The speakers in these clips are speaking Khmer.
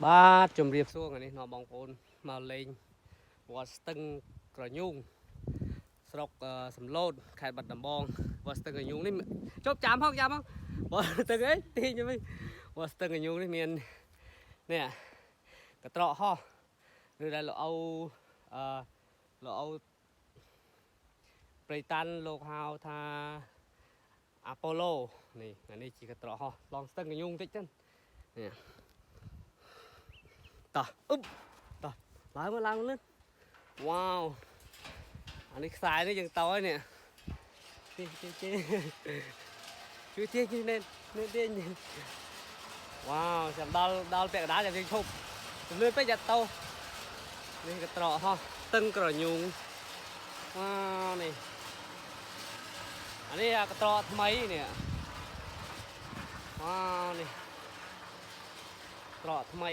បាទជំរាបសួរថ្ងៃនេះនាំបងប្អូនមកលេងវត្តស្ទឹងក្រញូងស្រុកសំឡូតខេត្តបាត់ដំបងវត្តស្ទឹងក្រញូងនេះជប់ចាំផងវត្តស្ទឹងអីទីខ្ញុំវិញវត្តស្ទឹងក្រញូងនេះមាននេះកត្រកហោះឬដែលលោកអូព្រៃតាន់លោកហៅថាអាប៉ូឡូនេះថ្ងៃនេះជាកត្រកហោះឡងស្ទឹងក្រញូងតិចទៅនេះតោះតោះឡើងលឿនវ៉ាវអានេះខ្សែនេះយើងតោហើយនេះជួយទាញនេះវ៉ាវចាំដល់ពាក់កណ្ដាលចាំយើងឈប់ជំលឿពេកយ៉ាត់តោនេះក៏ត្រកហោះស្ទឹងក្រញូងវ៉ាវនេះអានេះក៏ត្រកថ្មីនេះវ៉ាវនេះត្រកថ្មី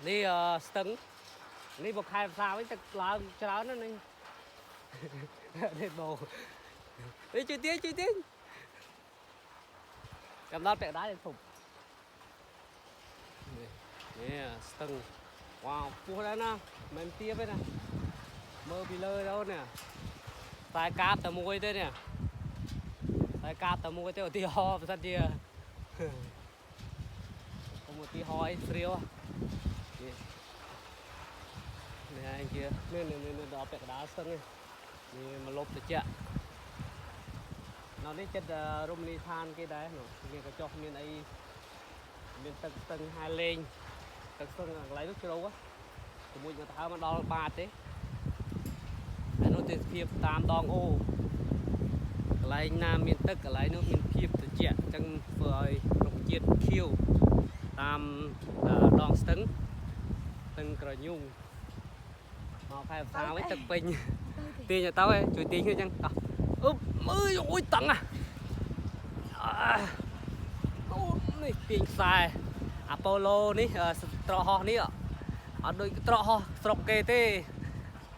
នេះស្ទឹងនេះមកខែផ្សារវិញទឹកឡើងច្រើនណាស់នេះនេះបោនេះជួយទាញចាំដល់ពាក់កណ្ដាលយើងធប់នេះស្ទឹងវ៉ាវពោះដែរណាមិនទៀបទេណាមើលពីលើទៅនេះតែកាបតែមួយទេនេះតែកាបតែមួយទេឧទាហរណ៍បើសិនជាឧទាហរណ៍អីស្រាវនេះឯងជានេះដល់ពាក់កណ្ដាលស្ទឹងនេះមកលុបតិចនៅនេះចិត្តរមណីយដ្ឋានគេដែរមានកញ្ចុះមានអីមានទឹកស្ទឹងហាលេងទឹកស្ទឹងកន្លែងនោះជ្រៅជាមួយទៅហើមកដល់បាតទេហើយនោះទេសភាពតាមដងអូកន្លែងណាមានទឹកកន្លែងនោះមានភាពត្រជាក់អញ្ចឹងធ្វើឲ្យរុក្ខជាតិខៀវតាមដងស្ទឹងក្រញូងមកខែផ្សារវិញទឹកពេញទាញទៅឯងជួយទាញគ្នាអញ្ចឹងតោះមើលអូយតឹងអូនេះទាញខ្សែអាប៉ូឡូនេះត្រកហោះនេះអត់ដូចត្រកហោះស្រុកគេទេ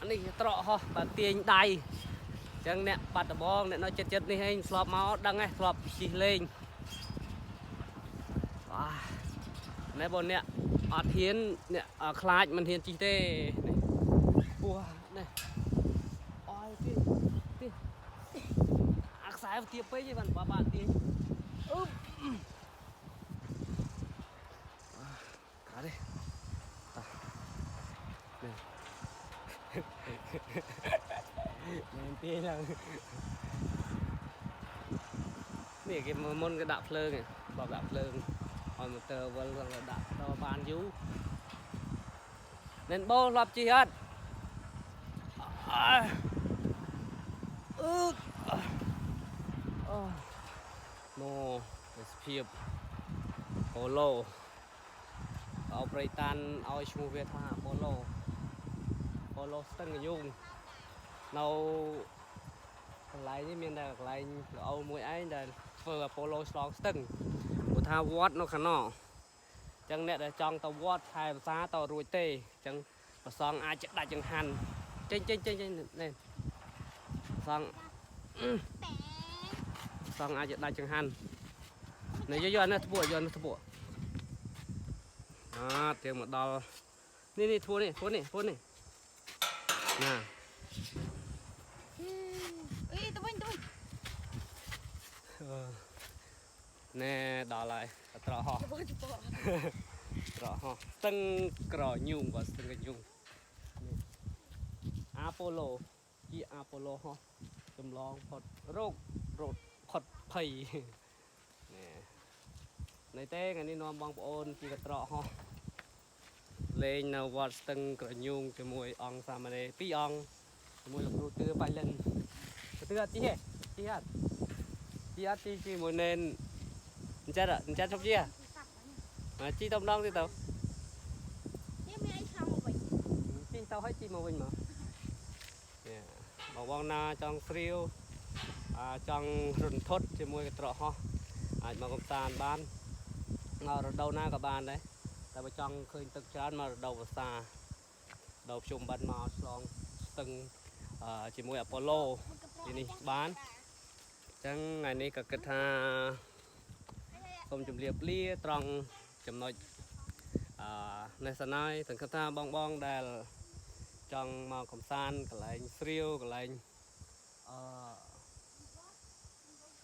អានេះត្រកហោះបើទាញដៃអញ្ចឹងអ្នកបាត់ដំបងអ្នកនៅចិត្តនេះឯងធ្លាប់មកដឹងឯងធ្លាប់ជិះលេងណែបងអ្នកអត់ហ៊ានអ្នកខ្លាចមិនហ៊ានជិះទេនេះពោះនេះអើយទីអាខ្សែទាបពេកឯងបាទទាញកាទេតោះនេះមែនទាញឡើងនេះគេមុនគេដាក់ភ្លើងឯងបើដាក់ភ្លើងឲ្យម៉ូទ័រវិលដាក់ដល់បានយូរnên bô lập chi hết noភាពប៉ូឡូអោប្រៃតាន់ឲ្យឈ្មោះវាថាប៉ូឡូស្ទឹងក្រញូងនៅកន្លែងនេះមានតែកន្លែងល្អមួយឯងដែលធ្វើប៉ូឡូឆ្លងស្ទឹងព្រោះថាវត្តនៅខាងណោចឹងអ្នកដែលចង់ទៅវត្តខែផ្សារទៅរួចទេចឹងប្រសងអាចដាច់ចង្ហាន់ចេញនេះប្រសងអាចដាច់ចង្ហាន់នេះយកអានេះធ្ពក់ទៀងមកដល់នេះធ្ពក់នេះណាអីទៅវិញណែដល់ហើយត្រកហោះស្ទឹងក្រញូងបាទស្ទឹងក្រញូងនេះអាប៉ូឡូជាអាប៉ូឡូហោះចម្លងផុតរោគផុតភ័យនេះទេថ្ងៃនេះនាំបងប្អូនពីកត្រកហោះលេងនៅវត្តស្ទឹងក្រញូងជាមួយអង្គសាមណេរ2អង្គជាមួយលោកគ្រូទឿបៃលិនទឿអត់ជីអត់ជីជាមួយណែនអញ្ចឹងជប់ជីជីទៅម្ដងទៀតទៅនេះមានអីឆ្លងមកវិញជីទៅឲ្យជីមកវិញមកនេះបងណាចង់ស្រាវចង់រន្ធត់ជាមួយកត្រកហោះអាចមកកំសាន្តបានមករដូវណាក៏បានដែរតែបើចង់ឃើញទឹកច្រើនមករដូវវស្សាដល់ភ្ជុំបិណ្ឌមកឆ្លងស្ទឹងជាមួយអាប៉ូឡូទីនេះបានអញ្ចឹងថ្ងៃនេះក៏គិតថាសូមជម្រាបលាត្រង់ ចំណុចនេះសិនហើយទាំងថាបងដែលចង់មកកំសាន្តកន្លែងស្រាវកន្លែង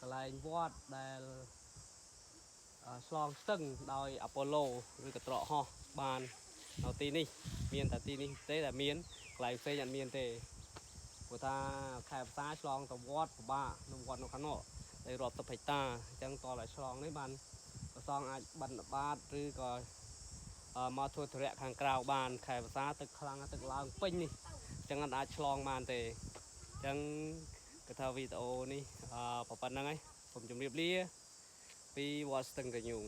កន្លែងវត្តដែលឆ្លងស្ទឹងដោយអាប៉ូឡូឬក៏ត្រកហោះបាននៅទីនេះមានតែទីនេះទេតែមានកន្លែងផ្សេងអត់មានទេព្រោះថាខេត្តផ្សារឆ្លងទៅវត្តពិបាកនៅវត្តនៅខាងនោះតែរាប់ទៅហិកតាអញ្ចឹងតតែឆ្លងនេះបានប្រសងអាចបិណ្ឌបាតឬក៏មកធ្វើធរៈខាងក្រៅបានខេត្តផ្សារទឹកខ្លាំងទឹកឡើងពេញនេះអញ្ចឹងអាចឆ្លងបានទេអញ្ចឹងគឺថាវីដេអូនេះប៉ុណ្្នឹងហើយខ្ញុំជម្រាបលាពីវត្តស្ទឹងកញ្ញូង